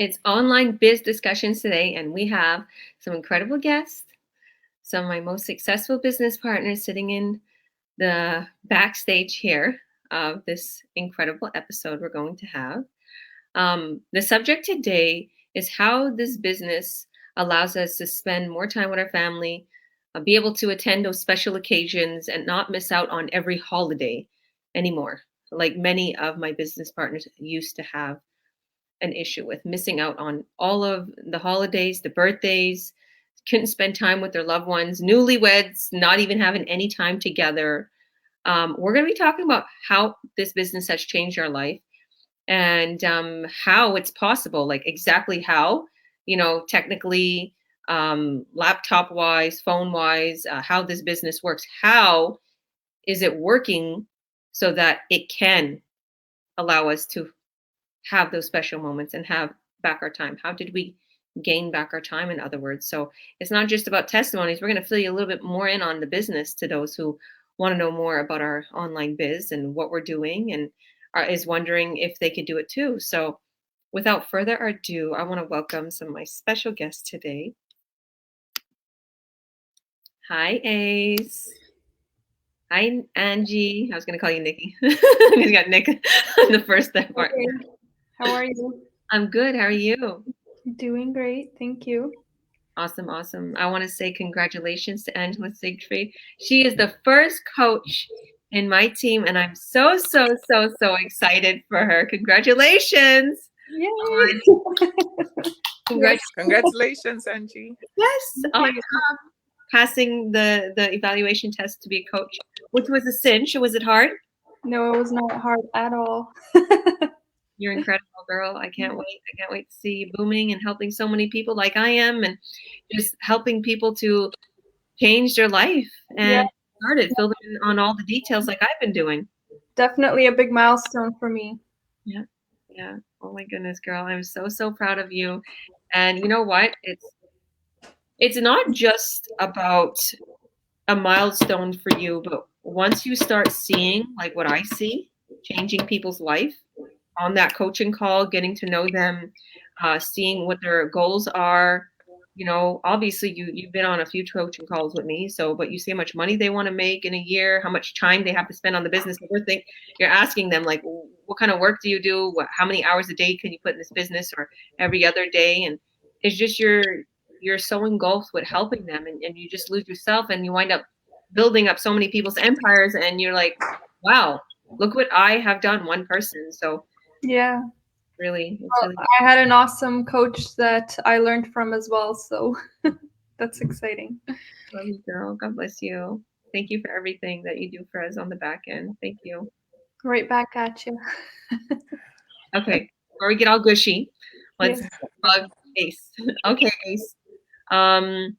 It's online biz discussions today, and we have some incredible guests, some of my most successful business partners sitting in the backstage here of this incredible episode we're going to have. The subject today is how this business allows us to spend more time with our family, be able to attend those special occasions, and not miss out on every holiday anymore, like many of my business partners used to have an issue with missing out on all of the holidays, the birthdays, couldn't spend time with their loved ones, newlyweds, not even having any time together. We're going to be talking about how this business has changed our life and how it's possible, like exactly how, technically, laptop wise, phone wise, how this business works. How is it working so that it can allow us to have those special moments and have back our time? How did we gain back our time, in other words? So it's not just about testimonies. We're going to fill you a little bit more in on the business to those who want to know more about our online biz and what we're doing and is wondering if they could do it too. So without further ado, I want to welcome some of my special guests today. Hi, Ace. Hi, Angie. I was going to call you Nikki. We got Nick on the first part. Okay. How are you? I'm good. How are you? Doing great. Thank you. Awesome, awesome. I want to say congratulations to Angela Siegfried. She is the first coach in my team, and I'm so excited for her. Congratulations. Yay! Congratulations, Angie. Yes, on passing the evaluation test to be a coach, which was a cinch. Was it hard? No, it was not hard at all. You're incredible, girl. I can't wait. I can't wait to see you booming and helping so many people like I am, and just helping people to change their life and started fill in on all the details like I've been doing. Definitely a big milestone for me. Yeah. Oh my goodness, girl. I'm so proud of you. And you know what? It's not just about a milestone for you, but once you start seeing like what I see, changing people's life on that coaching call, getting to know them, seeing what their goals are. Obviously you've been on a few coaching calls with me. So, but you see how much money they want to make in a year, how much time they have to spend on the business. You're asking them like, what kind of work do you do? How many hours a day can you put in this business, or every other day? And it's just you're so engulfed with helping them, and you just lose yourself, and you wind up building up so many people's empires, and you're like, wow, look what I have done, one person. So yeah, really, I had an awesome coach that I learned from as well, so that's exciting. Love you, girl. God bless you. Thank you for everything that you do for us on the back end. Thank you. Right back at you. Okay, before we get all gushy, let's plug Ace. Okay, Ace. I'm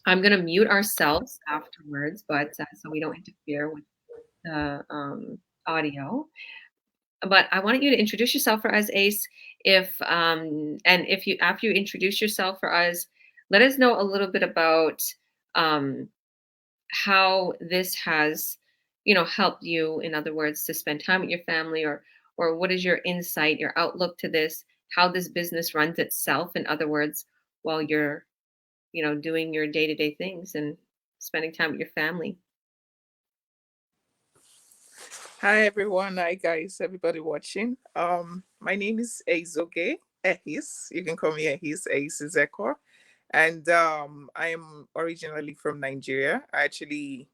gonna mute ourselves afterwards, but so we don't interfere with the audio. But I want you to introduce yourself for us, Ace. And if you, after you introduce yourself for us, let us know a little bit about how this has, helped you. In other words, to spend time with your family, or what is your insight, your outlook to this, how this business runs itself. In other words, while you're, doing your day-to-day things and spending time with your family. Hi everyone. Hi guys. Everybody watching. My name is Eizoge Ehis. You can call me Ehis Ezeko. And I am originally from Nigeria. I actually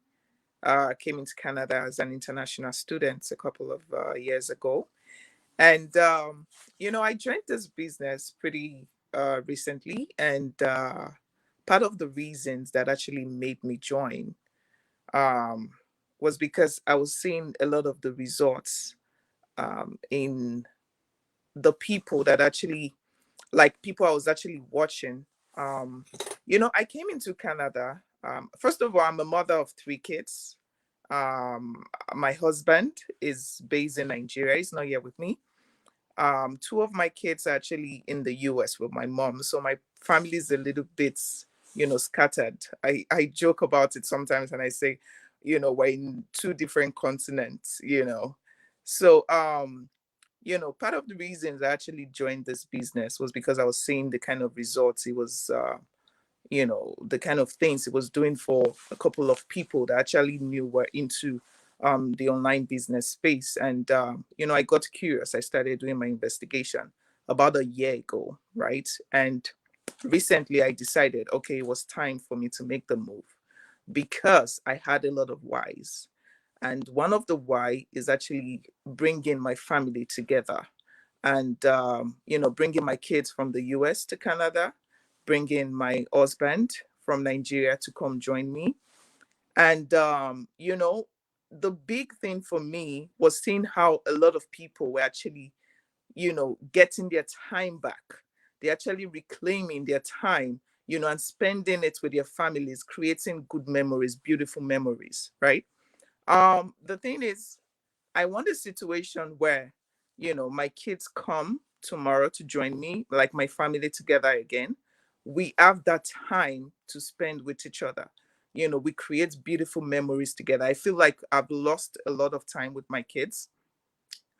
came into Canada as an international student a couple of years ago. And I joined this business pretty recently, and part of the reasons that actually made me join um, was because I was seeing a lot of the results in the people that actually, like people I was actually watching. I came into Canada. First of all, I'm a mother of 3 kids. My husband is based in Nigeria. He's not here with me. 2 of my kids are actually in the US with my mom. So my family is a little bit, scattered. I joke about it sometimes and I say, we're in 2 different continents. So part of the reasons I actually joined this business was because I was seeing the kind of results it was, the kind of things it was doing for a couple of people that actually knew were into the online business space. And, I got curious. I started doing my investigation about a year ago, right? And recently I decided, okay, it was time for me to make the move because I had a lot of whys. And one of the why is actually bringing my family together and, bringing my kids from the US to Canada, bringing my husband from Nigeria to come join me. And, the big thing for me was seeing how a lot of people were actually, getting their time back. They're actually reclaiming their time, and spending it with their families, creating good memories, beautiful memories, right? The thing is, I want a situation where, my kids come tomorrow to join me, like my family together again. We have that time to spend with each other. We create beautiful memories together. I feel like I've lost a lot of time with my kids.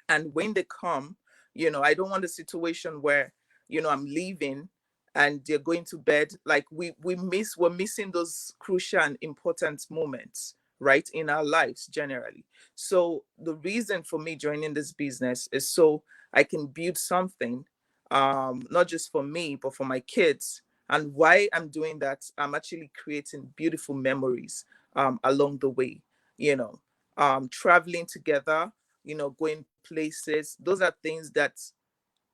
And when they come, I don't want a situation where, I'm leaving and they're going to bed. Like we're missing those crucial and important moments, right, in our lives generally. So the reason for me joining this business is so I can build something, not just for me, but for my kids. And why I'm doing that, I'm actually creating beautiful memories along the way, traveling together, going places. Those are things that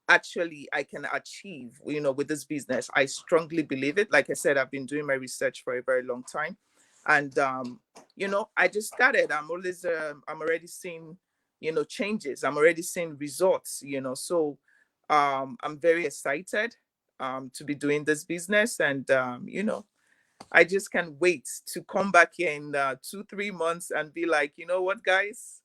actually I can achieve, with this business. I strongly believe it. Like I said, I've been doing my research for a very long time. And, I just started. I'm already seeing, changes. I'm already seeing results, So I'm very excited to be doing this business. And, I just can't wait to come back here in 2-3 months and be like, you know what, guys?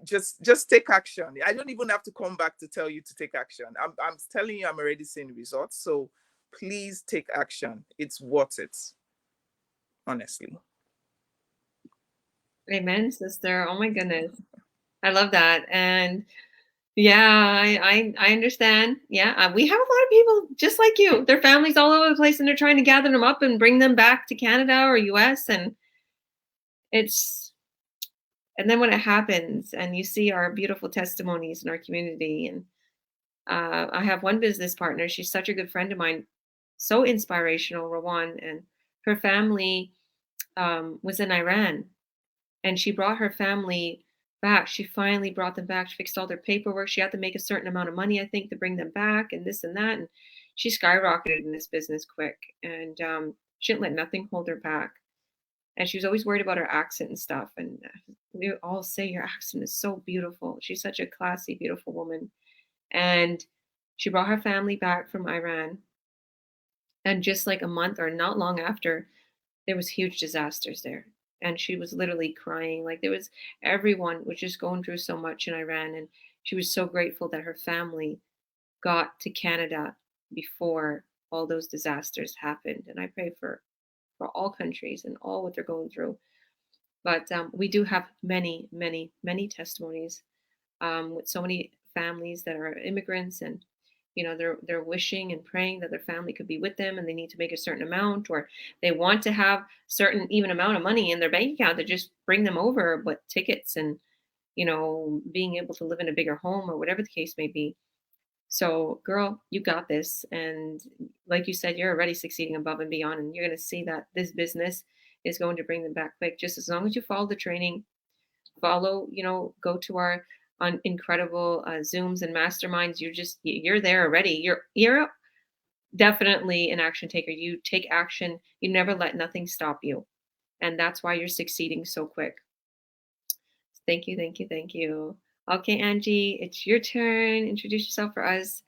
Just take action. I don't even have to come back to tell you to take action. I'm telling you, I'm already seeing results. So please take action. It's worth it, honestly. Amen, sister. Oh my goodness. I love that. And yeah, I understand. Yeah, we have a lot of people just like you. Their families all over the place, and they're trying to gather them up and bring them back to Canada or US. And it's and then when it happens, and you see our beautiful testimonies in our community, and I have one business partner. She's such a good friend of mine, so inspirational, Rawan, and her family was in Iran, and she brought her family back. She finally brought them back. She fixed all their paperwork. She had to make a certain amount of money, I think, to bring them back, and this and that. And she skyrocketed in this business quick, and she didn't let nothing hold her back. And she was always worried about her accent and stuff. And we all say your accent is so beautiful. She's such a classy, beautiful woman. And she brought her family back from Iran. And just like a month or not long after, there was huge disasters there. And she was literally crying. Like everyone was just going through so much in Iran. And she was so grateful that her family got to Canada before all those disasters happened. And I pray for all countries and all what they're going through. But we do have many, many, many testimonies with so many families that are immigrants, and they're wishing and praying that their family could be with them, and they need to make a certain amount, or they want to have certain even amount of money in their bank account to just bring them over, but tickets and being able to live in a bigger home or whatever the case may be. So, girl, you got this. And like you said, you're already succeeding above and beyond. And you're going to see that this business is going to bring them back quick. Just as long as you follow the training, go to our on incredible Zooms and masterminds. You're there already. You're definitely an action taker. You take action. You never let nothing stop you. And that's why you're succeeding so quick. Thank you, thank you, thank you. Okay, Angie, it's your turn. Introduce yourself for us.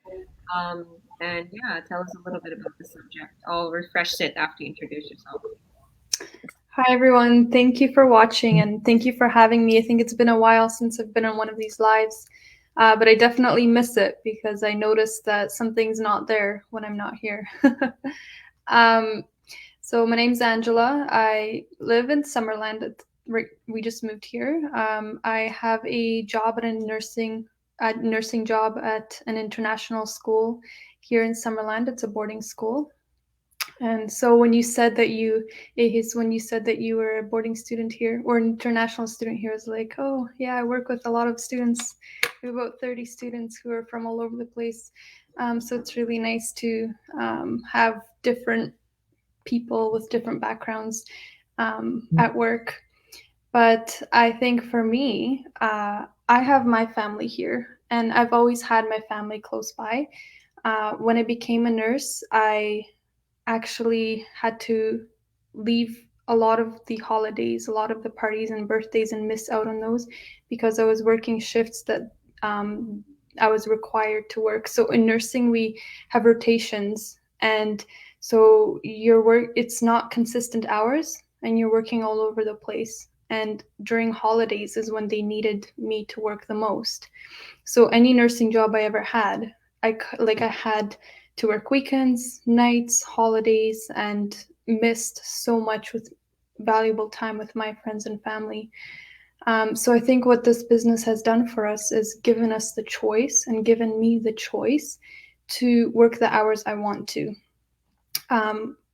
And yeah, tell us a little bit about the subject. I'll refresh it after you introduce yourself. Hi, everyone. Thank you for watching, and thank you for having me. I think it's been a while since I've been on one of these lives, but I definitely miss it because I noticed that something's not there when I'm not here. So my name's Angela. I live in Summerland. We just moved here. I have a job at a nursing a nursing job at an international school here in Summerland. It's a boarding school. And so when you said that when you said that you were a boarding student here or an international student here, I was like, oh yeah, I work with a lot of students. We have about 30 students who are from all over the place. So it's really nice to have different people with different backgrounds at work. But I think for me, I have my family here, and I've always had my family close by. When I became a nurse, I actually had to leave a lot of the holidays, a lot of the parties and birthdays, and miss out on those because I was working shifts that I was required to work. So in nursing, we have rotations, and so your work, it's not consistent hours, and you're working all over the place. And during holidays is when they needed me to work the most. So any nursing job I ever had, I had to work weekends, nights, holidays, and missed so much with valuable time with my friends and family. So I think what this business has done for us is given us the choice and given me the choice to work the hours I want to.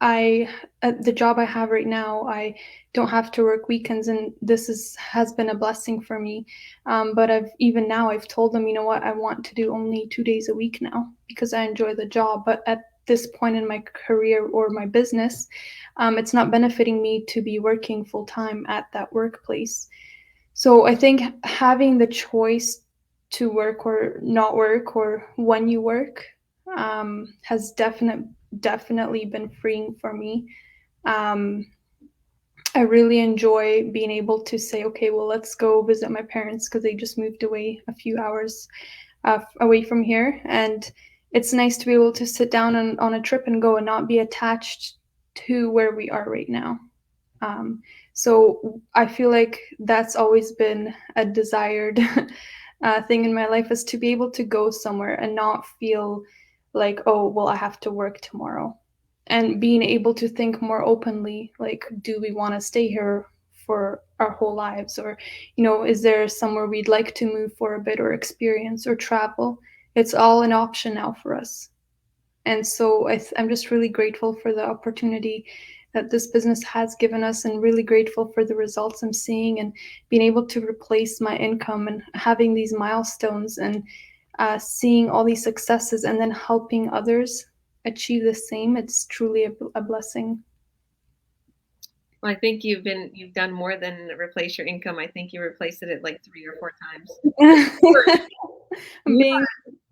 I At the job I have right now, I don't have to work weekends, and has been a blessing for me. But I've told them, you know what, I want to do only 2 days a week now because I enjoy the job. But at this point in my career or my business, it's not benefiting me to be working full time at that workplace. So I think having the choice to work or not work or when you work has definitely been freeing for me. Um, I really enjoy being able to say, okay, well, let's go visit my parents because they just moved away a few hours away from here. And it's nice to be able to sit down on a trip and go and not be attached to where we are right now. So I feel like that's always been a desired thing in my life, is to be able to go somewhere and not feel like, oh, well, I have to work tomorrow. And being able to think more openly, like, do we want to stay here for our whole lives? Or, is there somewhere we'd like to move for a bit or experience or travel? It's all an option now for us. And so I'm just really grateful for the opportunity that this business has given us, and really grateful for the results I'm seeing and being able to replace my income and having these milestones and seeing all these successes and then helping others achieve the same. It's truly a blessing. Well, I think you've done more than replace your income. I think you replaced it like 3 or 4 times.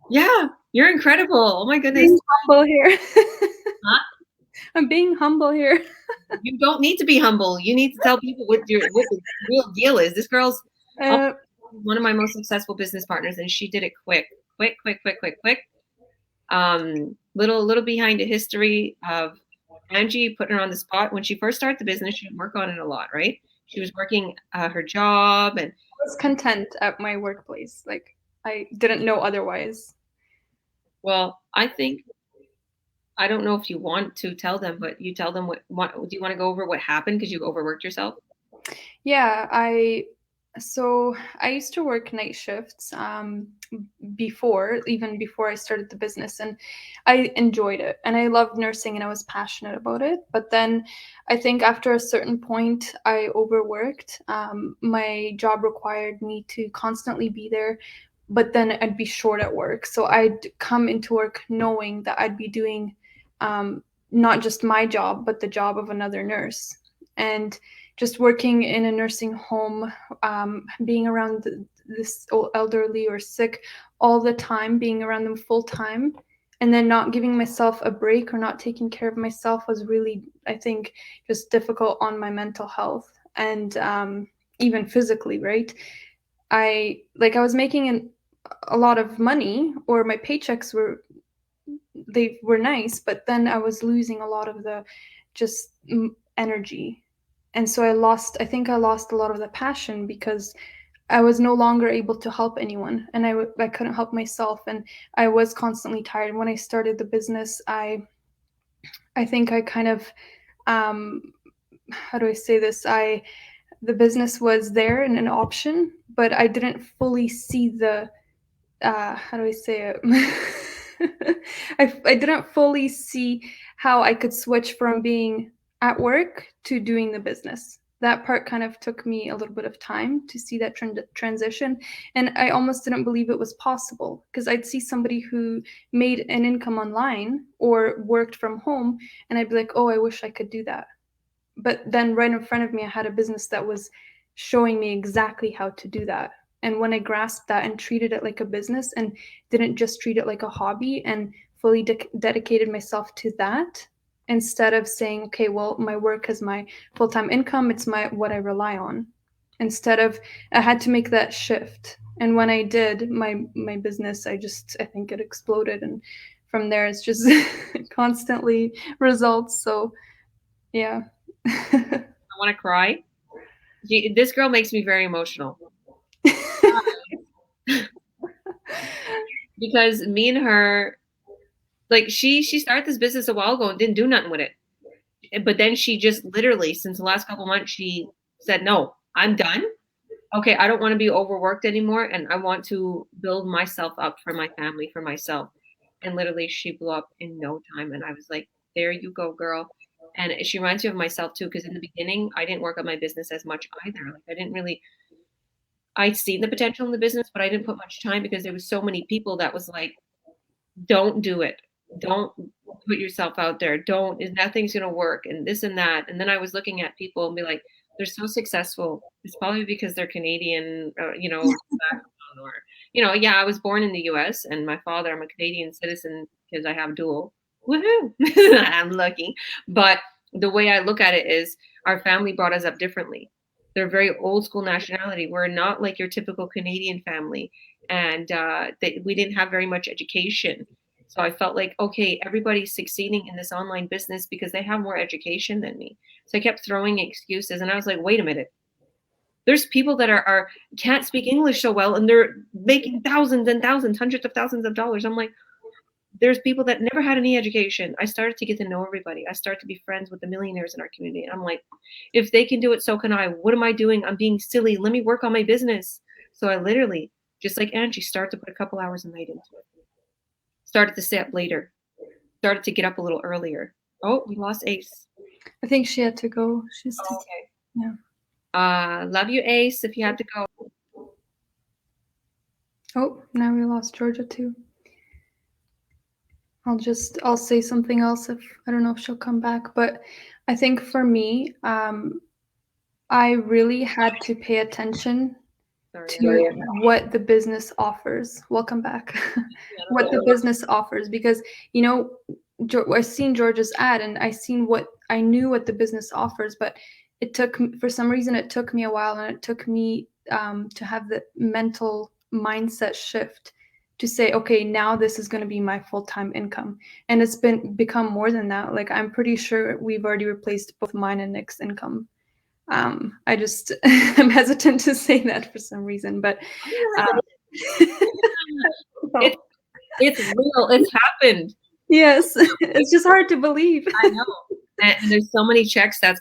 Yeah, you're incredible. Oh my goodness. Being humble here. Huh? I'm being humble here. You don't need to be humble. You need to tell people what the real deal is. This girl's one of my most successful business partners, and she did it quick. Little behind the history of Angie, putting her on the spot. When she first started the business, she didn't work on it a lot, right? She was working her job, and I was content at my workplace. Like, I didn't know otherwise. Well, I don't know if you want to tell them, but you tell them what do you want to go over what happened because you overworked yourself? Yeah, I used to work night shifts even before I started the business, and I enjoyed it and I loved nursing and I was passionate about it. But then I think after a certain point, I overworked. My job required me to constantly be there, but then I'd be short at work. So I'd come into work knowing that I'd be doing not just my job, but the job of another nurse. And just working in a nursing home, being around this elderly or sick all the time, being around them full time, and then not giving myself a break or not taking care of myself was really, I think, just difficult on my mental health and even physically, right? I was making a lot of money, or my paychecks were nice, but then I was losing a lot of the just energy. And so I think I lost a lot of the passion because I was no longer able to help anyone, and I couldn't help myself, and I was constantly tired. And when I started the business, I think I kind of, how do I say this? The business was there and an option, but I didn't fully see how do I say it? I didn't fully see how I could switch from being at work to doing the business. That part kind of took me a little bit of time to see that transition. And I almost didn't believe it was possible because I'd see somebody who made an income online or worked from home, and I'd be like, oh, I wish I could do that. But then right in front of me, I had a business that was showing me exactly how to do that. And when I grasped that and treated it like a business and didn't just treat it like a hobby and fully dedicated myself to that, instead of saying, okay, well, my work is my full-time income, it's my what I rely on. Instead of, I had to make that shift. And when I did, my business, I think it exploded. And from there, it's just constantly results. So yeah. I want to cry. This girl makes me very emotional. Because me and her, like she started this business a while ago and didn't do nothing with it. But then she just literally, since the last couple months, she said, no, I'm done. Okay, I don't want to be overworked anymore. And I want to build myself up for my family, for myself. And literally she blew up in no time. And I was like, there you go, girl. And she reminds me of myself too, because in the beginning, I didn't work on my business as much either. Like I didn't really, I'd seen the potential in the business, but I didn't put much time because there was so many people that was like, don't do it. Don't put yourself out there. Don't, nothing's going to work and this and that. And then I was looking at people and be like, they're so successful. It's probably because they're Canadian, or, yeah, I was born in the US and my father, I'm a Canadian citizen because I have dual. Woohoo! I'm lucky. But the way I look at it is our family brought us up differently. They're very old school nationality. We're not like your typical Canadian family. And we didn't have very much education. So I felt like, okay, everybody's succeeding in this online business because they have more education than me. So I kept throwing excuses and I was like, wait a minute. There's people that are can't speak English so well and they're making thousands and thousands, hundreds of thousands of dollars. I'm like, there's people that never had any education. I started to get to know everybody. I started to be friends with the millionaires in our community. And I'm like, if they can do it, so can I. What am I doing? I'm being silly. Let me work on my business. So I literally, just like Angie, started to put a couple hours a night into it. Started to stay up later. Started to get up a little earlier. Oh, we lost Ace. I think she had to go. She's okay. Yeah. Love you, Ace, if you had to go. Oh, now we lost Georgia too. I'll say something else if I don't know if she'll come back. But I think for me, I really had to pay attention to what the business offers. Welcome back. What the business offers, because I've seen Georgia's ad and I knew what the business offers, but for some reason it took me a while, and it took me to have the mental mindset shift to say, okay, now this is going to be my full-time income. And it's become more than that. Like, I'm pretty sure we've already replaced both mine and Nick's income. I just I'm hesitant to say that for some reason, but it's real. It's happened. Yes, it's just hard to believe. I know. And there's so many checks that's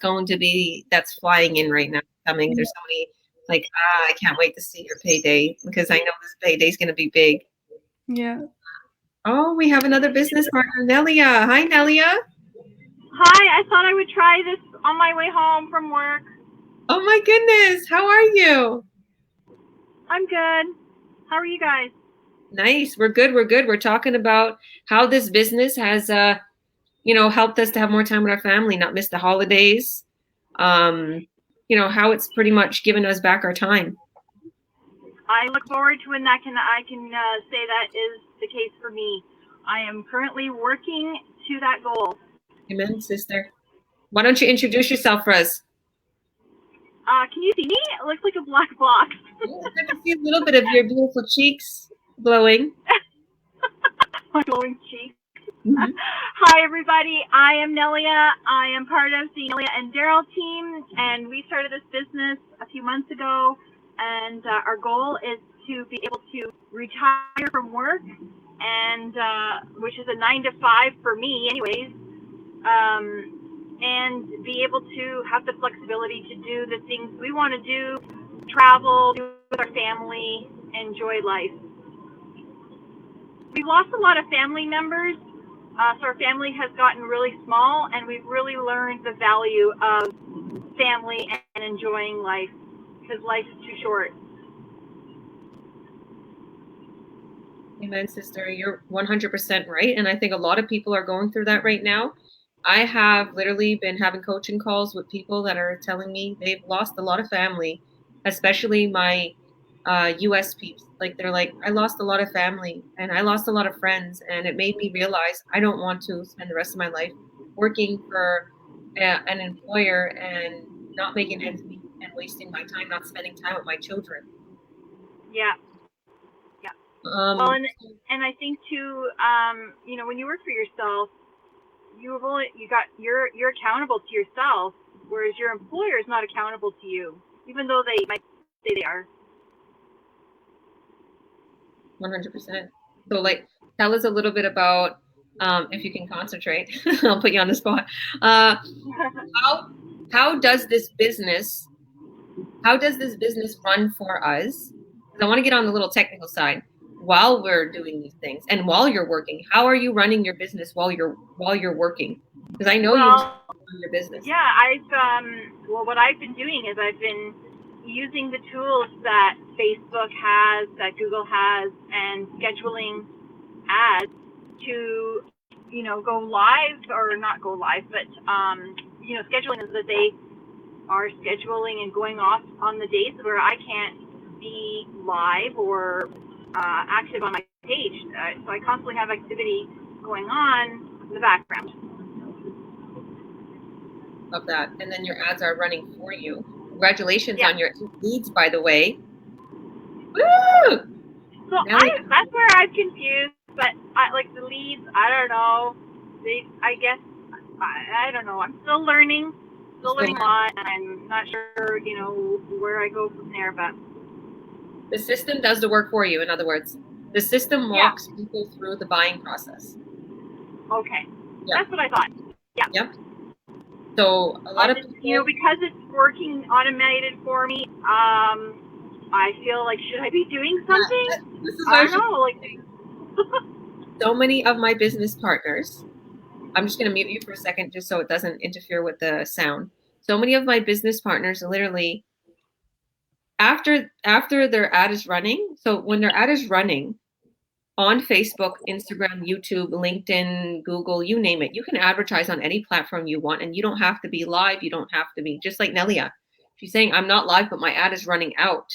flying in right now coming. There's so many, like, I can't wait to see your payday because I know this payday's going to be big. Yeah. Oh, we have another business partner, Nelia. Hi, Nelia. Hi, I thought I would try this on my way home from work. Oh my goodness. How are you? I'm good. How are you guys? Nice. We're good. We're talking about how this business has, helped us to have more time with our family, not miss the holidays. How it's pretty much given us back our time. I look forward to when I can say that is the case for me. I am currently working to that goal. Amen, sister. Why don't you introduce yourself for us? Can you see me? It looks like a black box. I can see a little bit of your beautiful cheeks glowing. My glowing cheeks. Mm-hmm. Hi, everybody. I am Nelia. I am part of the Nelia and Daryl team, and we started this business a few months ago. And our goal is to be able to retire from work, and which is a 9-to-5 for me, anyways. And be able to have the flexibility to do the things we want to do, travel, do with our family, enjoy life. we've lost a lot of family members. So our family has gotten really small, and we've really learned the value of family and enjoying life, because life is too short. Amen, sister. You're 100% right. And I think a lot of people are going through that right now. I have literally been having coaching calls with people that are telling me they've lost a lot of family, especially my US peeps. Like they're like, I lost a lot of family and I lost a lot of friends. And it made me realize I don't want to spend the rest of my life working for an employer and not making ends meet and wasting my time, not spending time with my children. Yeah. Well, and I think too, you know, when you work for yourself, you're accountable to yourself, whereas your employer is not accountable to you, even though they might say they are. 100%. So, like, tell us a little bit about, if you can concentrate, I'll put you on the spot. How does this business run for us? Because I want to get on the little technical side while we're doing these things and while you're working. How are you running your business while you're working? Because I know you run your business. Yeah, well, what I've been doing is I've been using the tools that Facebook has, that Google has, and scheduling ads to, you know, go live, or not go live, but, you know, scheduling is that they are scheduling and going off on the days where I can't be live or active on my page. So I constantly have activity going on in the background. Of that. And then your ads are running for you. Congratulations on your leads, by the way. Woo! So that's where I'm confused, but like the leads, I don't know. I guess, I don't know. I'm still learning a lot, and I'm not sure, you know, where I go from there, but. The system does the work for you, in other words. The system walks people through the buying process. Okay. Yeah. That's what I thought. Yeah. Yep. So a lot of people, you know, because it's working automated for me, I feel like, should I be doing something? I don't know. Like, so many of my business partners, I'm just going to mute you for a second just so it doesn't interfere with the sound. So many of my business partners literally, after their ad is running, so when their ad is running on Facebook, Instagram, YouTube, LinkedIn, Google, you name it, you can advertise on any platform you want, and you don't have to be live. You don't have to be, just like Nelia. She's saying, I'm not live, but my ad is running out.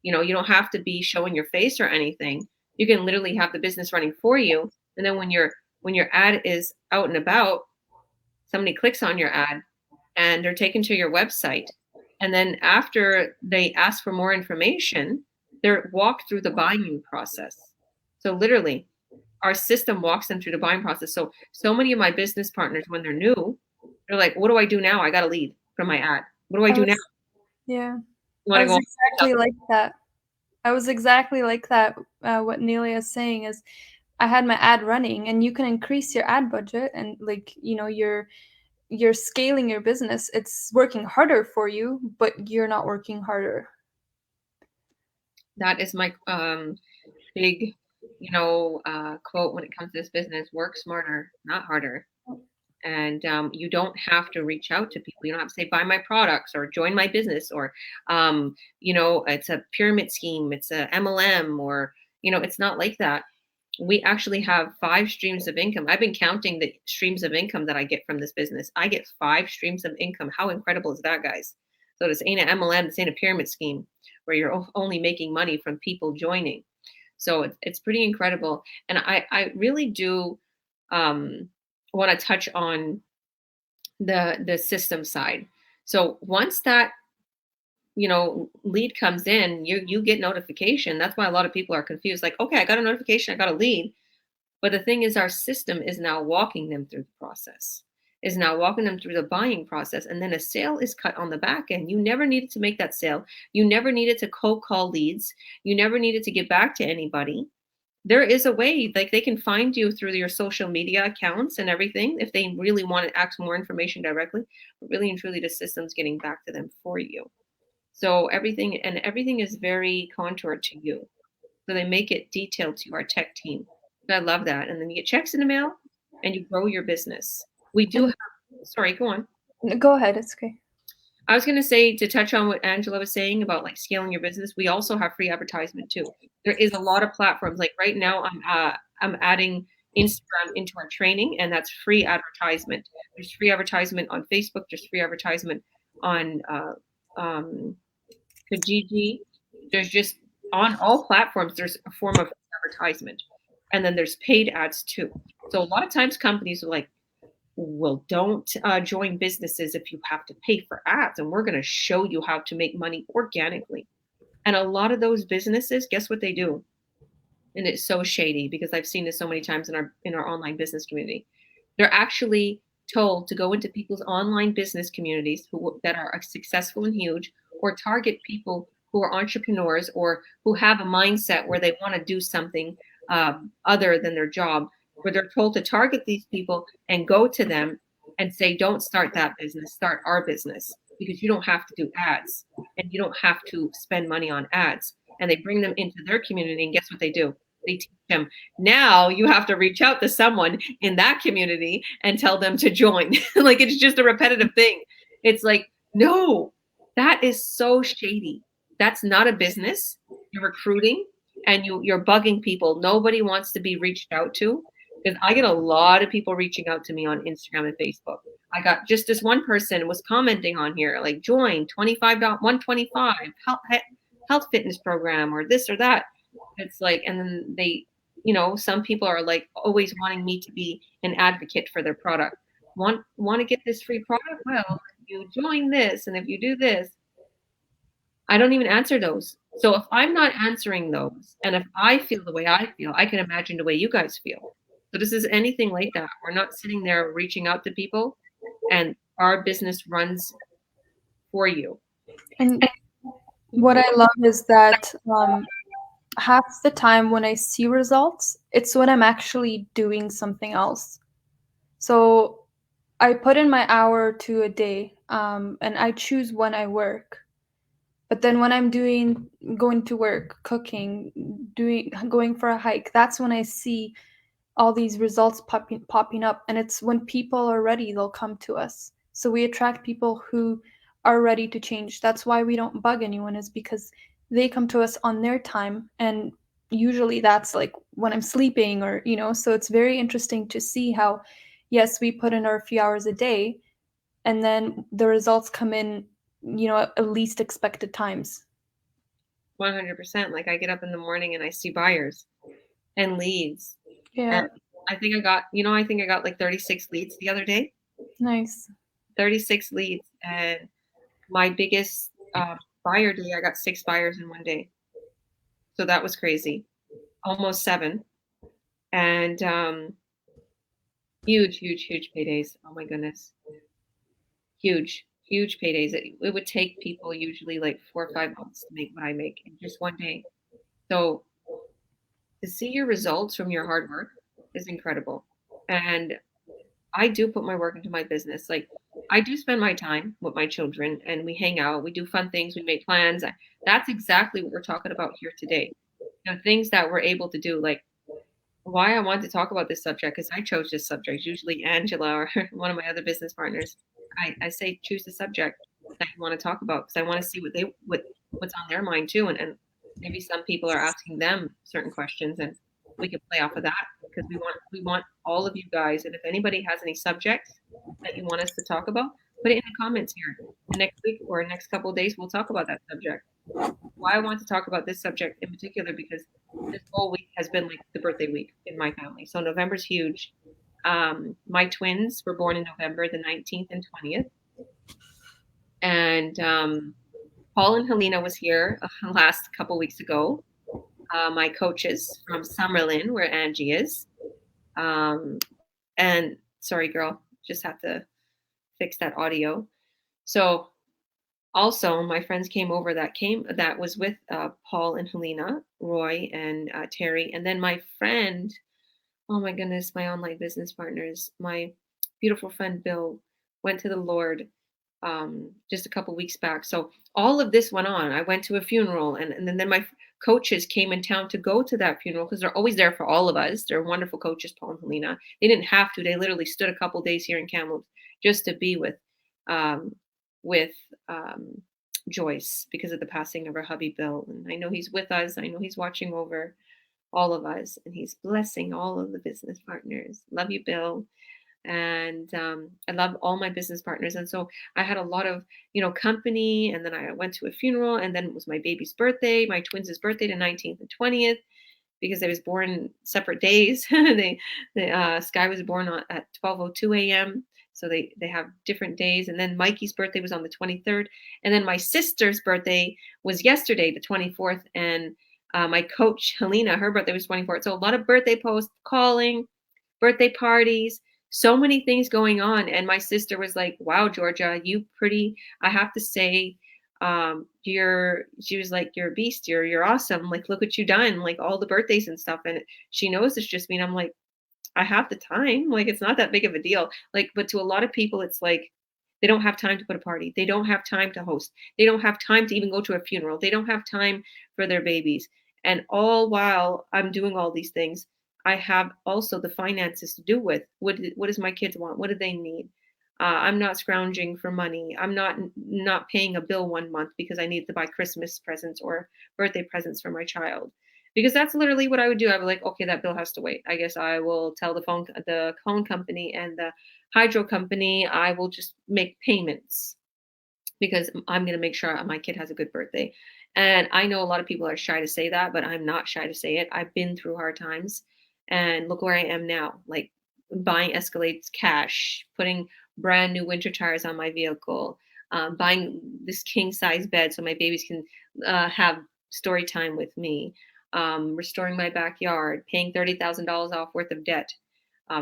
You know, you don't have to be showing your face or anything. You can literally have the business running for you. And then when your ad is out and about, somebody clicks on your ad and they're taken to your website. And then after they ask for more information, they're walked through the buying process. So literally, our system walks them through the buying process. So many of my business partners, when they're new, they're like, what do I do now? I got a lead from my ad. What do I do now? Yeah. I was exactly like that. I was exactly like that. What Nelia is saying is, I had my ad running, and you can increase your ad budget, and like, you know, you're scaling your business. It's working harder for you, but you're not working harder. That is my big, you know, quote when it comes to this business: work smarter, not harder. And you don't have to reach out to people. You don't have to say, buy my products or join my business, or, you know, it's a pyramid scheme. It's a MLM, or, you know, it's not like that. We actually have 5 streams of income. I've been counting the streams of income that I get from this business. I get 5 streams of income. How incredible is that, guys? So this ain't an MLM. This ain't a pyramid scheme where you're only making money from people joining. So it's pretty incredible. And I really do want to touch on the system side. So once that, you know, lead comes in, you get notification. That's why a lot of people are confused. Like, okay, I got a notification, I got a lead. But the thing is, our system is now walking them through the process, is now walking them through the buying process. And then a sale is cut on the back end. You never needed to make that sale. You never needed to cold call leads. You never needed to get back to anybody. There is a way, like they can find you through your social media accounts and everything if they really want to ask more information directly. But really and truly, the system's getting back to them for you. So everything is very contoured to you. So they make it detailed to our tech team. I love that. And then you get checks in the mail and you grow your business. We do have, sorry, go on. Go ahead. It's okay. I was going to say, to touch on what Angela was saying about like scaling your business, we also have free advertisement too. There is a lot of platforms. Like right now, I'm adding Instagram into our training, and that's free advertisement. There's free advertisement on Facebook. There's free advertisement on Kijiji. There's just on all platforms. There's a form of advertisement, and then there's paid ads too. So a lot of times companies are like, well, don't join businesses if you have to pay for ads, and we're going to show you how to make money organically. And a lot of those businesses, guess what they do? And it's so shady because I've seen this so many times in our online business community. They're actually told to go into people's online business communities that are successful and huge, or target people who are entrepreneurs or who have a mindset where they want to do something other than their job, where they're told to target these people and go to them and say, don't start that business, start our business, because you don't have to do ads and you don't have to spend money on ads. And they bring them into their community, and guess what they do? They teach them, now you have to reach out to someone in that community and tell them to join. Like, it's just a repetitive thing. It's like, no, that is so shady. That's not a business. You're recruiting and you're bugging people. Nobody wants to be reached out to, because I get a lot of people reaching out to me on Instagram and Facebook. I got just this one person was commenting on here, like, join $125 health fitness program or this or that. It's like, and then they, some people are like always wanting me to be an advocate for their product. Want to get this free product? Well, if you join this and if you do this, I don't even answer those. So if I'm not answering those, and if I feel the way I feel, I can imagine the way you guys feel. So this is anything like that. We're not sitting there reaching out to people, and our business runs for you. And what I love is that half the time when I see results, it's when I'm actually doing something else. So I put in my hour to a day, and I choose when I work. But then when I'm going to work, cooking, going for a hike, that's when I see all these results popping up. And it's when people are ready, they'll come to us. So we attract people who are ready to change. That's why we don't bug anyone, is because they come to us on their time. And usually that's like when I'm sleeping or, so it's very interesting to see how, yes, we put in our few hours a day, and then the results come in, at least expected times. 100%. Like, I get up in the morning and I see buyers and leads. Yeah. And I think I got like 36 leads the other day. Nice. 36 leads. And my biggest buyer day, I got 6 buyers in one day. So that was crazy. Almost 7. And huge paydays. Oh my goodness. Huge paydays. It would take people usually like 4 or 5 months to make what I make in just one day. So to see your results from your hard work is incredible. And I do put my work into my business. Like, I do spend my time with my children and we hang out, we do fun things, we make plans. That's exactly what we're talking about here today. Things that we're able to do. Like, why I wanted to talk about this subject, because I chose this subject. Usually Angela or one of my other business partners, I say choose the subject that you want to talk about, because I want to see what's on their mind too, and maybe some people are asking them certain questions, and we can play off of that, because we want all of you guys. And if anybody has any subjects that you want us to talk about, put it in the comments here. Next week or next couple of days, we'll talk about that subject. Why I want to talk about this subject in particular, because this whole week has been like the birthday week in my family. So November's huge. My twins were born in November, the 19th and 20th. And Paul and Helena was here last couple weeks ago. My coaches from Summerlin, where Angie is. And sorry, girl, just have to fix that audio. So also my friends came over that was with Paul and Helena, Roy and Terry. And then my friend, oh my goodness, my online business partners, my beautiful friend Bill went to the Lord just a couple weeks back. So all of this went on. I went to a funeral, and then coaches came in town to go to that funeral because they're always there for all of us. They're wonderful coaches, Paul and Helena. They didn't have to. They literally stood a couple days here in Kamloops just to be um, with Joyce because of the passing of her hubby Bill. And I know he's with us. I know he's watching over all of us, and he's blessing all of the business partners. Love you, Bill. And I love all my business partners. And so I had a lot of, company, and then I went to a funeral, and then it was my baby's birthday, my twins' birthday, the 19th and 20th, because they was born separate days. Sky was born at 12:02 a.m. So they have different days. And then Mikey's birthday was on the 23rd. And then my sister's birthday was yesterday, the 24th. And my coach, Helena, her birthday was 24th. So a lot of birthday posts, calling, birthday parties, so many things going on. And my sister was like, wow, Georgia, I have to say, she was like, you're a beast. You're awesome. Like, look what you done, like all the birthdays and stuff. And she knows it's just me. And I'm like, I have the time. Like, it's not that big of a deal. Like, but to a lot of people, it's like, they don't have time to put a party. They don't have time to host. They don't have time to even go to a funeral. They don't have time for their babies. And all while I'm doing all these things, I have also the finances to do with. What does my kids want? What do they need? I'm not scrounging for money. I'm not paying a bill 1 month because I need to buy Christmas presents or birthday presents for my child. Because that's literally what I would do. I would like, okay, that bill has to wait. I guess I will tell the phone company and the hydro company, I will just make payments because I'm going to make sure my kid has a good birthday. And I know a lot of people are shy to say that, but I'm not shy to say it. I've been through hard times, and look where I am now, like buying Escalades cash, putting brand new winter tires on my vehicle, buying this king size bed so my babies can have story time with me, restoring my backyard, paying $30,000 off worth of debt,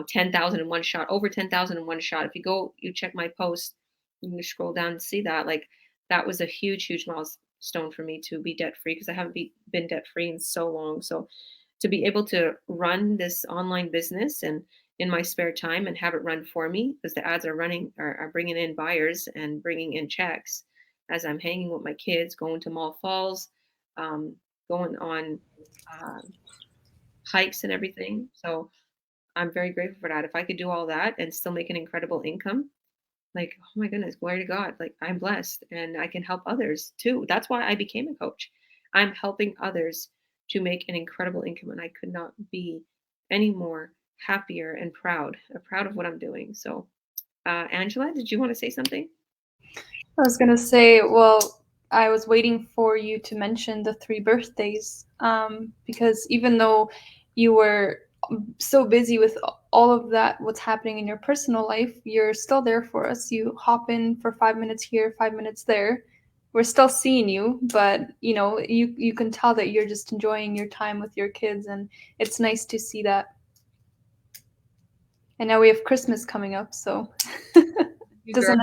10,000 in one shot, over 10,000 in one shot. If you check my post, you can scroll down and see that. Like, that was a huge milestone for me to be debt free, because I haven't been debt free in so long. So to be able to run this online business and in my spare time and have it run for me, because the ads are bringing in buyers and bringing in checks as I'm hanging with my kids, going to Mall Falls, going on hikes and everything. So I'm very grateful for that. If I could do all that and still make an incredible income, like, oh my goodness, glory to God. Like, I'm blessed and I can help others too. That's why I became a coach. I'm helping others to make an incredible income, and I could not be any more happier and proud of what I'm doing. So, Angela, did you want to say something? I was going to say, well, I was waiting for you to mention the 3 birthdays, because even though you were so busy with all of that, what's happening in your personal life, you're still there for us. You hop in for 5 minutes here, 5 minutes there. We're still seeing you, but you can tell that you're just enjoying your time with your kids, and it's nice to see that. And now we have Christmas coming up, so it doesn't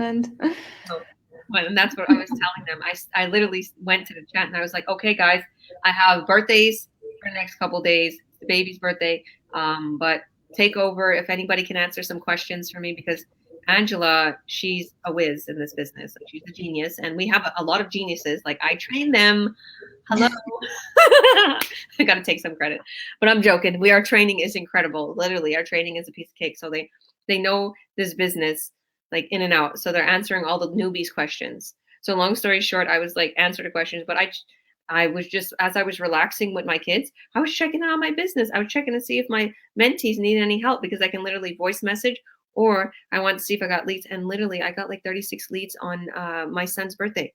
end. No. Well, and that's what I was telling them. I literally went to the chat and I was like, okay, guys, I have birthdays for the next couple of days, the baby's birthday, but take over if anybody can answer some questions for me, because Angela, she's a whiz in this business. She's a genius, and we have a lot of geniuses. Like, I train them. Hello. I got to take some credit, but I'm joking. Our training is incredible. Literally, our training is a piece of cake. So they know this business like in and out. So they're answering all the newbies questions. So long story short, I was like, answer the questions, but I was just, as I was relaxing with my kids, I was checking out my business. I was checking to see if my mentees need any help, because I can literally voice message, or I want to see if I got leads. And literally I got like 36 leads on my son's birthday.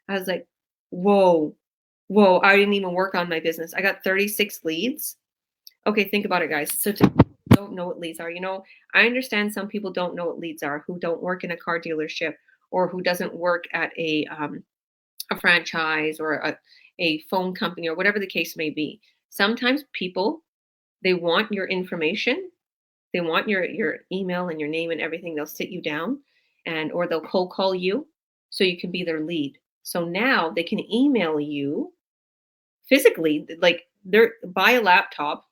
I was like, whoa, I didn't even work on my business. I got 36 leads. Okay, think about it, guys. So don't know what leads are. I understand some people don't know what leads are, who don't work in a car dealership, or who doesn't work at a franchise or a phone company, or whatever the case may be. Sometimes people, they want your information. They want your email and your name and everything. They'll sit you down or they'll cold call you so you can be their lead. So now they can email you physically, like they're buy a laptop,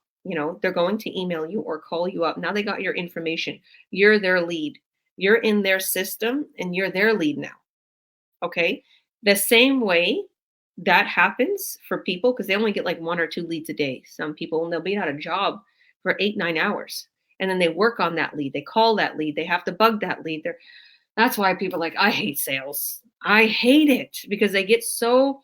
they're going to email you or call you up. Now they got your information. You're their lead. You're in their system and you're their lead now. Okay. The same way that happens for people because they only get like 1 or 2 leads a day. Some people, and they'll be out of job for 8, 9 hours. And then they work on that lead. They call that lead. They have to bug that lead. That's why people are like, I hate sales. I hate it because they get so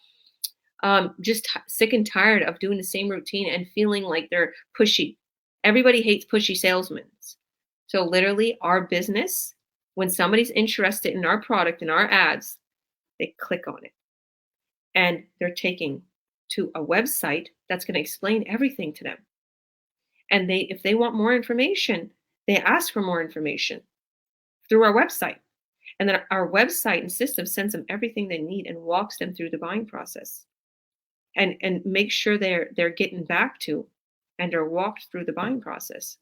just sick and tired of doing the same routine and feeling like they're pushy. Everybody hates pushy salesmen. So literally our business, when somebody's interested in our product and our ads, they click on it and they're taking to a website that's going to explain everything to them. And if they want more information, they ask for more information through our website. And then our website and system sends them everything they need and walks them through the buying process and make sure they're getting back to and are walked through the buying process.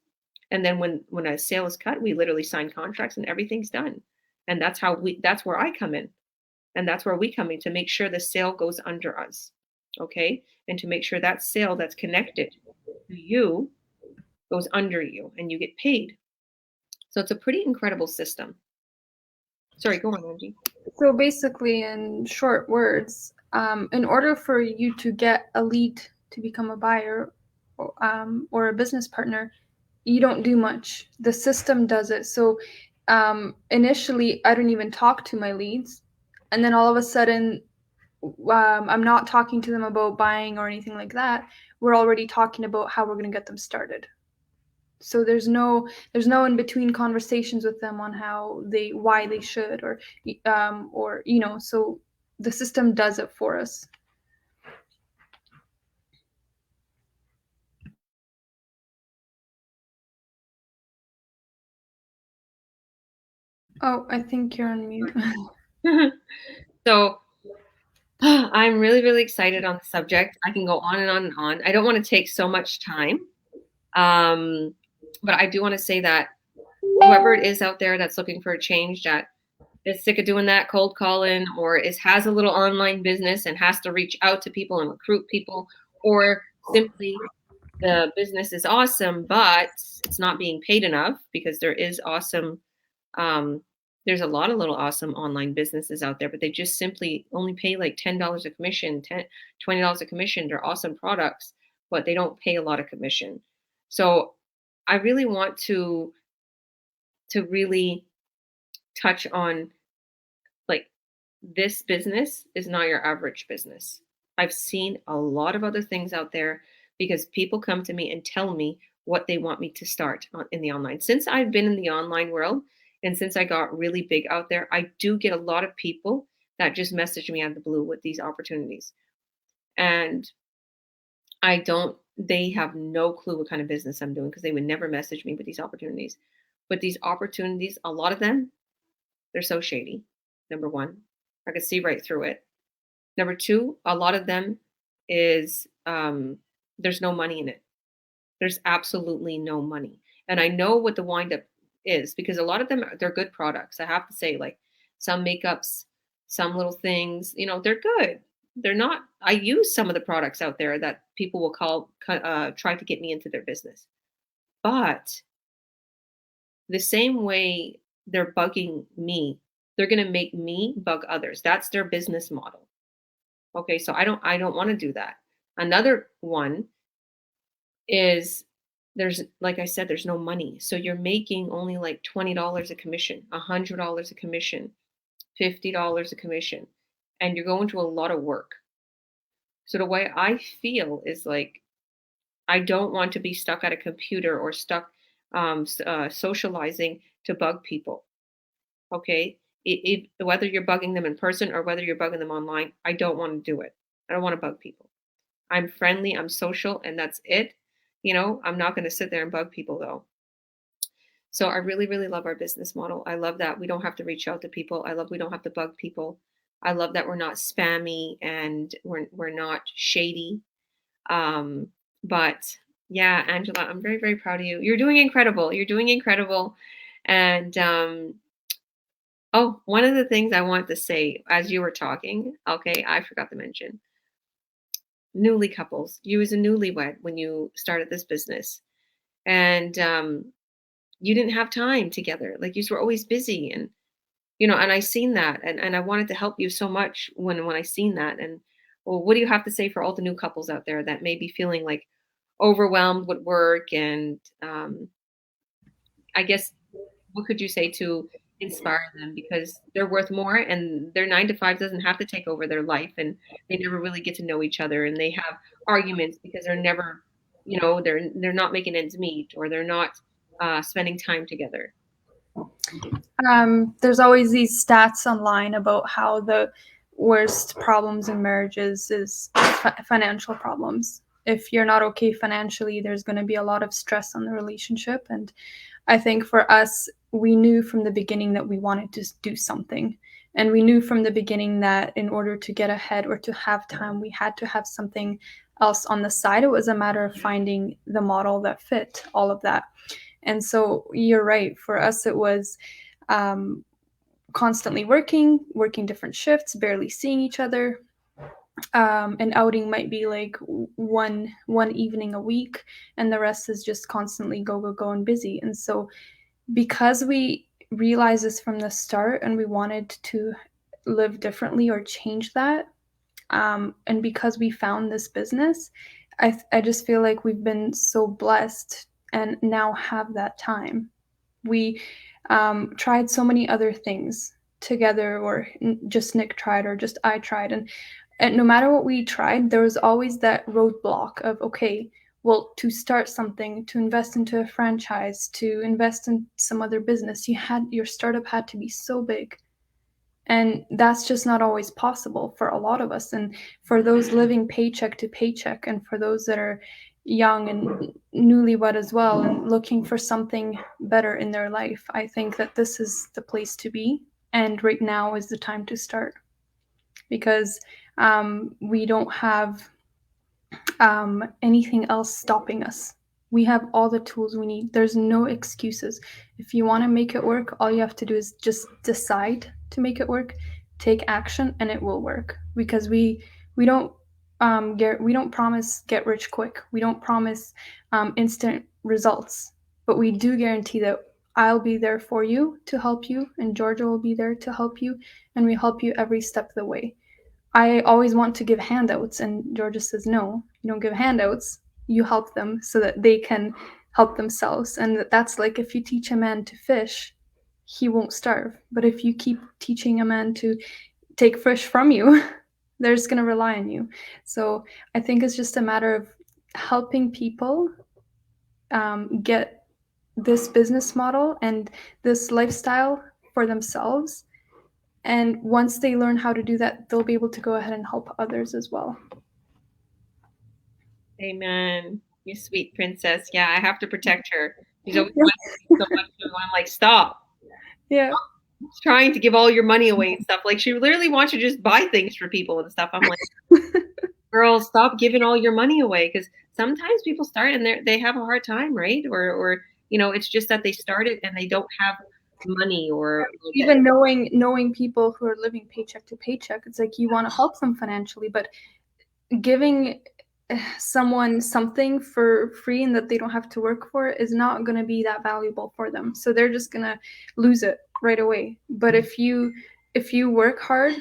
And then when a sale is cut, we literally sign contracts and everything's done. And that's where I come in. And that's where we come in to make sure the sale goes under us. Okay. And to make sure that sale that's connected to you goes under you and you get paid. So it's a pretty incredible system. Sorry, go on, Angie. So basically, in short words, in order for you to get a lead to become a buyer or a business partner, you don't do much. The system does it. So initially, I don't even talk to my leads. And then all of a sudden, I'm not talking to them about buying or anything like that. We're already talking about how we're going to get them started. So there's no in between conversations with them on why they should or so the system does it for us. Oh, I think you're on mute. So I'm really, really excited on the subject. I can go on and on and on. I don't want to take so much time. But I do want to say that whoever it is out there that's looking for a change, that is sick of doing that cold calling, or has a little online business and has to reach out to people and recruit people, or simply the business is awesome, but it's not being paid enough because there's a lot of little awesome online businesses out there, but they just simply only pay like $10 a commission, $20 a commission. They're awesome products, but they don't pay a lot of commission. So I really want to really touch on, like, this business is not your average business. I've seen a lot of other things out there because people come to me and tell me what they want me to start in the online. Since I've been in the online world and since I got really big out there, I do get a lot of people that just message me out of the blue with these opportunities. And they have no clue what kind of business I'm doing because they would never message me with these opportunities. But these opportunities, a lot of them, they're so shady. Number one, I could see right through it. Number two, a lot of them is there's no money in it. There's absolutely no money. And I know what the windup is because a lot of them, they're good products. I have to say, like some makeups, some little things, they're good. They're not, I use some of the products out there that people will try to get me into their business. But the same way they're bugging me, they're going to make me bug others. That's their business model. Okay. So I don't want to do that. Another one is like I said, there's no money. So you're making only like $20 a commission, $100 a commission, $50 a commission, and you're going to a lot of work. So the way I feel is like, I don't want to be stuck at a computer or stuck socializing to bug people. Okay. Whether you're bugging them in person or whether you're bugging them online, I don't want to do it. I don't want to bug people. I'm friendly, I'm social, and that's it. I'm not going to sit there and bug people though. So I really, really love our business model. I love that we don't have to reach out to people. I love we don't have to bug people. I love that we're not spammy and we're not shady. But yeah, Angela, I'm very, very proud of you. You're doing incredible. You're doing incredible. And one of the things I want to say as you were talking, okay, I forgot to mention. Newly couples, you was a newlywed when you started this business, and you didn't have time together. Like you were always busy, and and I seen that, and I wanted to help you so much when I seen that, and Well, what do you have to say for all the new couples out there that may be feeling like overwhelmed with work? And I guess what could you say to inspire them, because they're worth more and their 9 to 5 doesn't have to take over their life, and they never really get to know each other, and they have arguments because they're never, they're not making ends meet, or they're not spending time together. There's always these stats online about how the worst problems in marriages is financial problems. If you're not okay financially, there's going to be a lot of stress on the relationship. And I think for us, we knew from the beginning that we wanted to do something. And we knew from the beginning that in order to get ahead or to have time, we had to have something else on the side. It was a matter of finding the model that fit all of that. And so you're right. For us, it was constantly working different shifts, barely seeing each other. An outing might be like one evening a week, and the rest is just constantly go and busy. And so because we realized this from the start and we wanted to live differently or change that, and because we found this business, I just feel like we've been so blessed and now have that time. We tried so many other things together, or just Nick tried, or just I tried. And no matter what we tried, there was always that roadblock of, okay, well, to start something, to invest into a franchise, to invest in some other business, your startup had to be so big. And that's just not always possible for a lot of us. And for those living paycheck to paycheck, and for those that are young and newlywed as well and looking for something better in their life, I think that this is the place to be. And right now is the time to start, because we don't have anything else stopping us. We have all the tools we need. There's no excuses. If you want to make it work, all you have to do is just decide to make it work, take action, and it will work. Because we don't promise get rich quick. We don't promise instant results, but we do guarantee that I'll be there for you to help you, and Georgia will be there to help you, and we help you every step of the way. I always want to give handouts, and Georgia says, no, you don't give handouts. You help them so that they can help themselves. And that's like, if you teach a man to fish, he won't starve. But if you keep teaching a man to take fish from you, they're just going to rely on you. So I think it's just a matter of helping people get this business model and this lifestyle for themselves. And once they learn how to do that, they'll be able to go ahead and help others as well. Amen. You sweet princess. Yeah, I have to protect her. She's always so much. I'm like, stop. Yeah. She's trying to give all your money away and stuff. Like, she literally wants you to just buy things for people and stuff. I'm like, girl, stop giving all your money away. Because sometimes people start and they have a hard time, right? Or it's just that they started and they don't have money, or even knowing people who are living paycheck to paycheck. It's like, you want to help them financially, but giving someone something for free and that they don't have to work for is not going to be that valuable for them. So they're just going to lose it right away. But if you work hard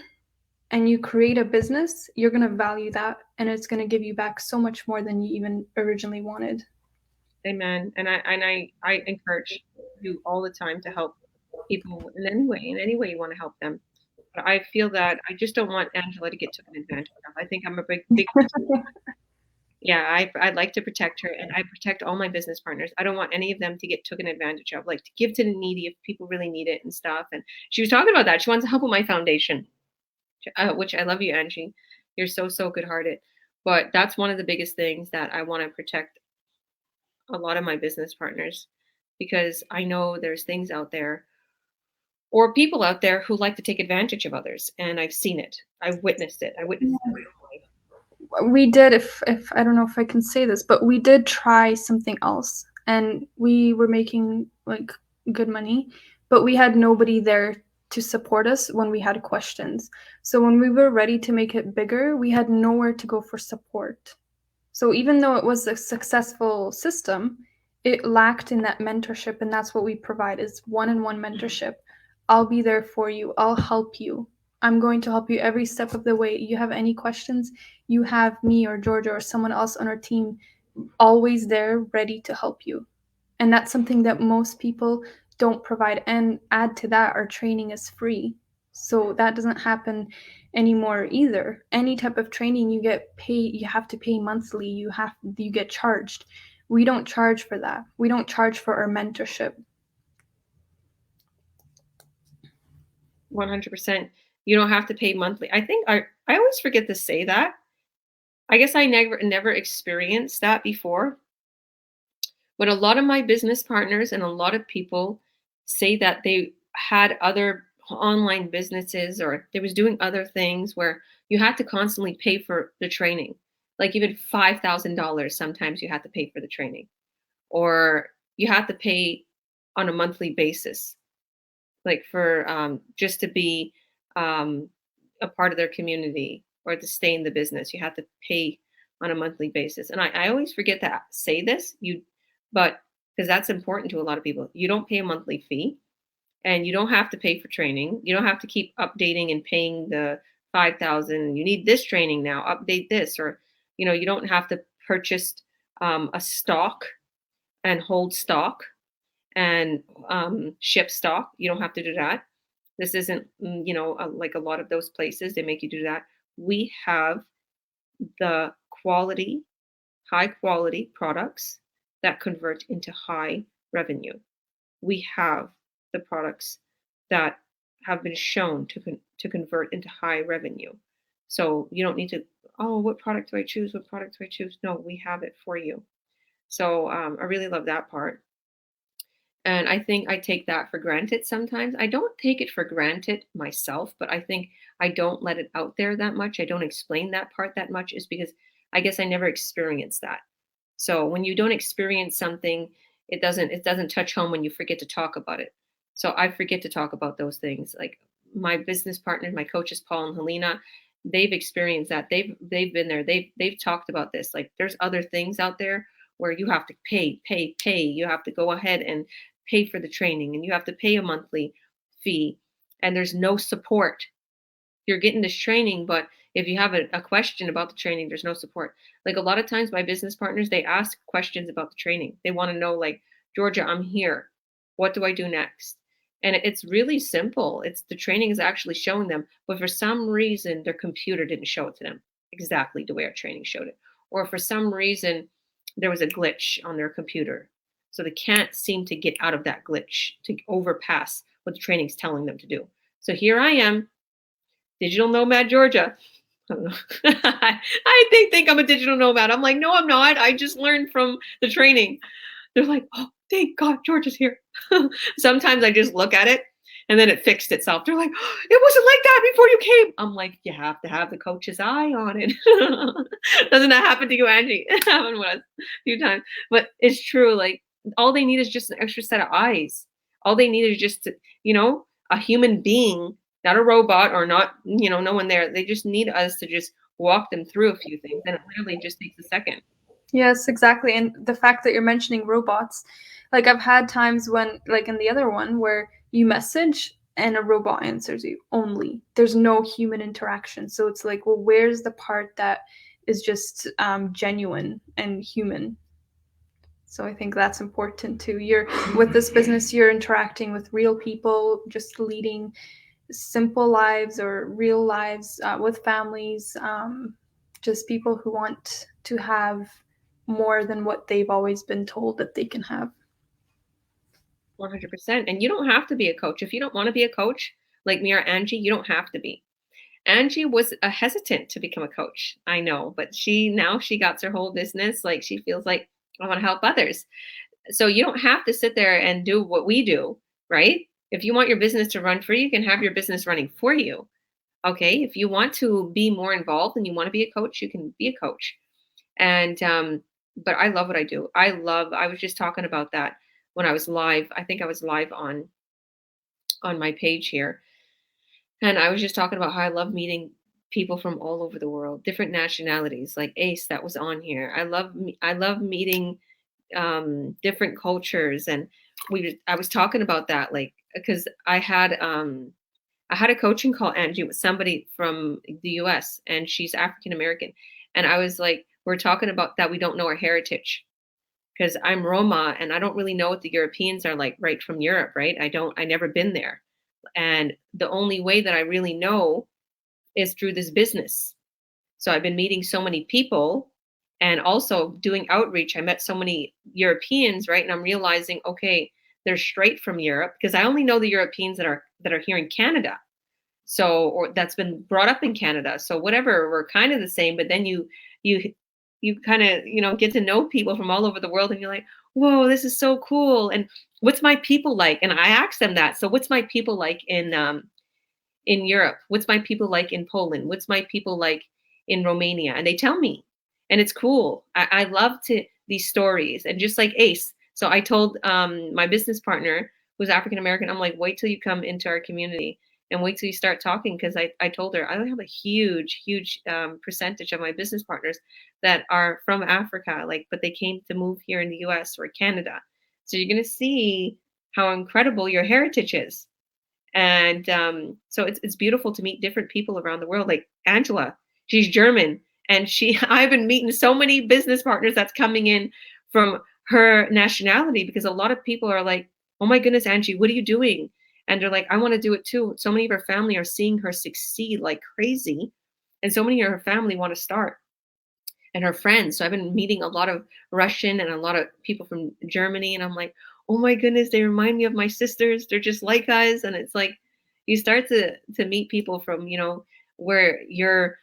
and you create a business, you're going to value that, and it's going to give you back so much more than you even originally wanted. Amen. And I encourage you all the time to help people in any way you want to help them. But I feel that I just don't want Angela to get taken advantage of. I think I'm a big yeah, I'd like to protect her, and I protect all my business partners. I don't want any of them to get taken advantage of, like to give to the needy if people really need it and stuff. And she was talking about that. She wants to help with my foundation, which I love you, Angie. You're so good-hearted. But that's one of the biggest things that I want to protect a lot of my business partners, because I know there's things out there or people out there who like to take advantage of others. And I've seen it. I've witnessed it. We did, if I don't know if I can say this, but we did try something else, and we were making like good money, but we had nobody there to support us when we had questions. So when we were ready to make it bigger, we had nowhere to go for support. So even though it was a successful system, it lacked in that mentorship, and that's what we provide, is one-on-one mentorship. I'll be there for you. I'll help you. I'm going to help you every step of the way. You have any questions, you have me or Georgia or someone else on our team always there ready to help you. And that's something that most people don't provide. And add to that, our training is free. So that doesn't happen anymore either. Any type of training you get paid, you have to pay monthly, you get charged. We don't charge for that. We don't charge for our mentorship. 100%. You don't have to pay monthly. I think I always forget to say that. I guess I never experienced that before. But a lot of my business partners and a lot of people say that they had other online businesses or they was doing other things where you had to constantly pay for the training. Like even $5,000 sometimes you had to pay for the training, or you had to pay on a monthly basis, like for just to be a part of their community or to stay in the business. You have to pay on a monthly basis. And I always forget to say this, but because that's important to a lot of people. You don't pay a monthly fee, and you don't have to pay for training. You don't have to keep updating and paying the 5,000. You need this training now, update this, or you don't have to purchase a stock and hold stock and ship stock. You don't have to do that. This isn't, like a lot of those places, they make you do that. We have the high quality products that convert into high revenue. We have the products that have been shown to convert into high revenue. So you don't need to, oh, what product do I choose? What product do I choose? No, we have it for you. So I really love that part. And I think I take that for granted sometimes. I don't take it for granted myself, but I think I don't let it out there that much. I don't explain that part that much, is because I guess I never experienced that. So when you don't experience something, it doesn't touch home when you forget to talk about it. So I forget to talk about those things. Like my business partners, my coaches, Paul and Helena, they've experienced that. They've been there. They've talked about this. Like there's other things out there where you have to pay. You have to go ahead and pay for the training, and you have to pay a monthly fee, and there's no support. You're getting this training, but if you have a question about the training, there's no support. Like a lot of times my business partners, they ask questions about the training. They want to know, like, Georgia, I'm here. What do I do next? And it's really simple. The training is actually showing them, but for some reason their computer didn't show it to them exactly the way our training showed it. Or for some reason there was a glitch on their computer. So they can't seem to get out of that glitch to overpass what the training is telling them to do. So here I am, digital nomad Georgia. I don't know. I think I'm a digital nomad. I'm like, no, I'm not. I just learned from the training. They're like, oh, thank God, Georgia's here. Sometimes I just look at it and then it fixed itself. They're like, oh, it wasn't like that before you came. I'm like, you have to have the coach's eye on it. Doesn't that happen to you, Angie? It happened with us a few times. But it's true. Like all they need is just an extra set of eyes. All they need is just, a human being, not a robot or not, no one there. They just need us to just walk them through a few things. And it literally just takes a second. Yes, exactly. And the fact that you're mentioning robots, like I've had times when, like in the other one, where you message and a robot answers you only. There's no human interaction. So it's like, well, where's the part that is just genuine and human? So I think that's important too. With this business, you're interacting with real people, just leading simple lives or real lives with families, just people who want to have more than what they've always been told that they can have. 100%. And you don't have to be a coach. If you don't want to be a coach, like me or Angie, you don't have to be. Angie was hesitant to become a coach. I know, but she got her whole business. Like she feels like, I want to help others. So you don't have to sit there and do what we do, right? If you want your business to run for you, you can have your business running for you. Okay. If you want to be more involved and you want to be a coach, you can be a coach. And, but I love what I do. I was just talking about that when I was live. I think I was live on my page here. And I was just talking about how I love meeting people from all over the world, different nationalities, like Ace that was on here. I love meeting different cultures. And I was talking about that, like, because I had I had a coaching call, Angie, with somebody from the US, and she's African American. And I was like, we're talking about that we don't know our heritage, because I'm Roma and I don't really know what the Europeans are like right from Europe, right? I never been there. And the only way that I really know is through this business. So I've been meeting so many people and also doing outreach. I met so many Europeans, right? And I'm realizing, okay, they're straight from Europe, because I only know the Europeans that are here in Canada. So, or that's been brought up in Canada. So whatever, we're kind of the same, but then you kind of, get to know people from all over the world, and you're like, whoa, this is so cool. And what's my people like? And I asked them that. So what's my people like in Europe? What's my people like in Poland? What's my people like in Romania? And they tell me, and it's cool. I love these stories. And just like Ace. So I told my business partner, who's African American, I'm like, wait till you come into our community and wait till you start talking. Because I told her I have a huge percentage of my business partners that are from Africa, but they came to move here in the US or Canada. So you're going to see how incredible your heritage is. And so it's beautiful to meet different people around the world. Like Angela, she's German, and I've been meeting so many business partners that's coming in from her nationality, because a lot of people are like, oh my goodness, Angie, what are you doing? And they're like, I want to do it too. So many of her family are seeing her succeed like crazy, and so many of her family want to start, and her friends. So I've been meeting a lot of Russian and a lot of people from Germany, and I'm like, oh my goodness, they remind me of my sisters. They're just like us. And it's like you start to meet people from, where your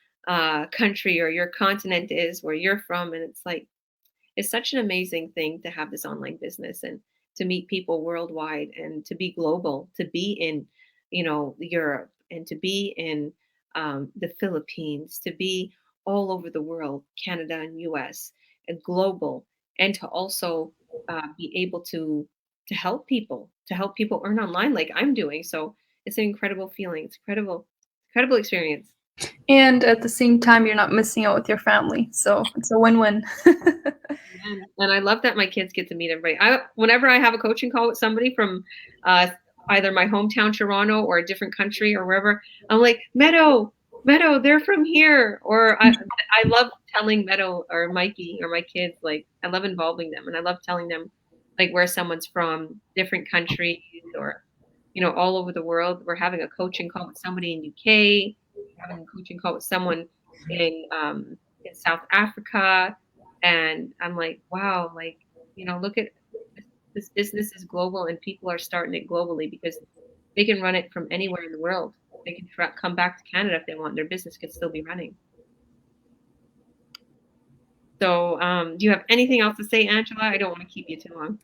country or your continent is, where you're from. And it's like, it's such an amazing thing to have this online business and to meet people worldwide and to be global, to be in, Europe, and to be in the Philippines, to be all over the world, Canada and US, and global, and to also be able to help people, earn online like I'm doing. So it's an incredible feeling. It's incredible experience. And at the same time, you're not missing out with your family. So it's a win-win. And I love that my kids get to meet everybody. Whenever I have a coaching call with somebody from either my hometown, Toronto, or a different country or wherever, I'm like, Meadow, they're from here. Or I love telling Meadow or Mikey or my kids, like, I love involving them. And I love telling them, like, where someone's from, different countries, or, all over the world. We're having a coaching call with somebody in UK, having a coaching call with someone in South Africa. And I'm like, wow, look at this business is global, and people are starting it globally because they can run it from anywhere in the world. They can come back to Canada if they want. Their business could still be running. So do you have anything else to say, Angela? I don't want to keep you too long.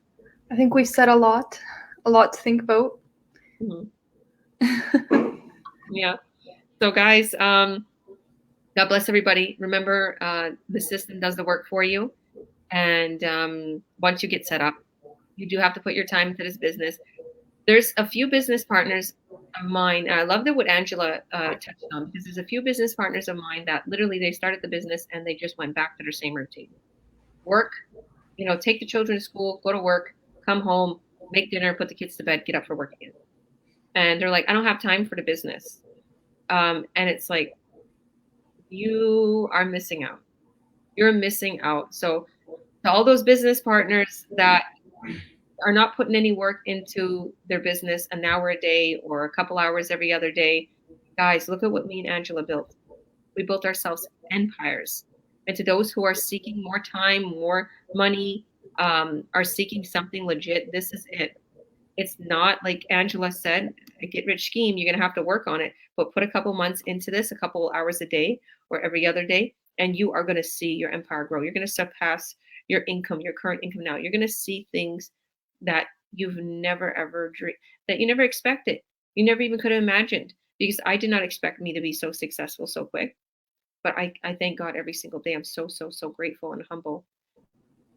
I think we said a lot to think about. Mm-hmm. Yeah. So guys, God bless everybody. Remember, the system does the work for you. And once you get set up, you do have to put your time into this business. There's a few business partners of mine. And I love that what Angela touched on, because there's a few business partners of mine that literally they started the business and they just went back to their same routine. Work, take the children to school, go to work, come home, make dinner, put the kids to bed, get up for work again. And they're like, I don't have time for the business. And it's like, you are missing out. You're missing out. So to all those business partners that are not putting any work into their business, an hour a day or a couple hours every other day, guys, look at what me and Angela built. We built ourselves empires. And to those who are seeking more time, more money, are seeking something legit, this is it. It's not like Angela said, a get rich scheme. You're going to have to work on it, but put a couple months into this, a couple hours a day or every other day, and you are going to see your empire grow. You're going to surpass your income, your current income now. You're going to see things that you've never ever dreamed, that you never expected. You never even could have imagined, because I did not expect me to be so successful so quick. But I thank God every single day. I'm so grateful and humble.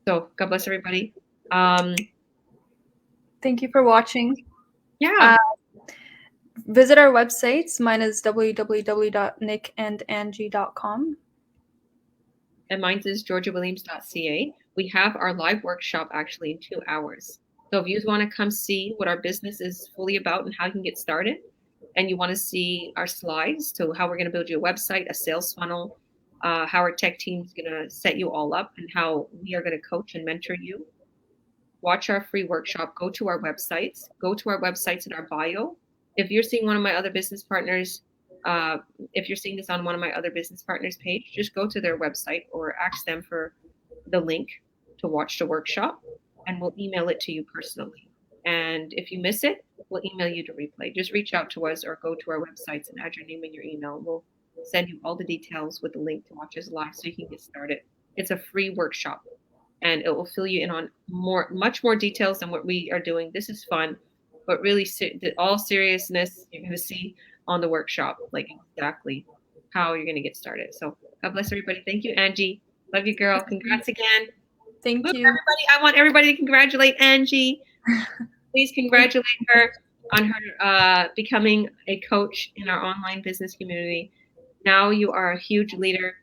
So God bless everybody. Thank you for watching. Yeah. Visit our websites. Mine is www.nickandangie.com. And mine is georgiawilliams.ca. We have our live workshop actually in 2 hours. So if you want to come see what our business is fully about and how you can get started, and you want to see our slides to how we're going to build you a website, a sales funnel, how our tech team is going to set you all up, and how we are going to coach and mentor you, watch our free workshop. Go to our websites. Go to our websites in our bio. If you're seeing one of my other business partners, if you're seeing this on one of my other business partners' page, just go to their website or ask them for the link to watch the workshop, and we'll email it to you personally. And if you miss it, we'll email you the replay. Just reach out to us or go to our websites and add your name and your email. We'll send you all the details with the link to watch us live so you can get started. It's a free workshop, and it will fill you in on much more details than what we are doing. This is fun, but really all seriousness, you're going to see on the workshop, like exactly how you're going to get started. So God bless everybody. Thank you, Angie. Love you, girl. Congrats again. Thank you. Everybody, I want everybody to congratulate Angie. Please congratulate her on her becoming a coach in our online business community. Now you are a huge leader,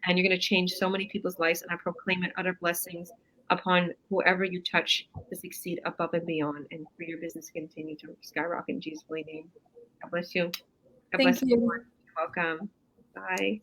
and you're going to change so many people's lives, and I proclaim it utter blessings upon whoever you touch to succeed above and beyond, and for your business to continue to skyrocket in Jesus' holy name. God bless you. God bless Thank you. everyone. You're welcome. Bye.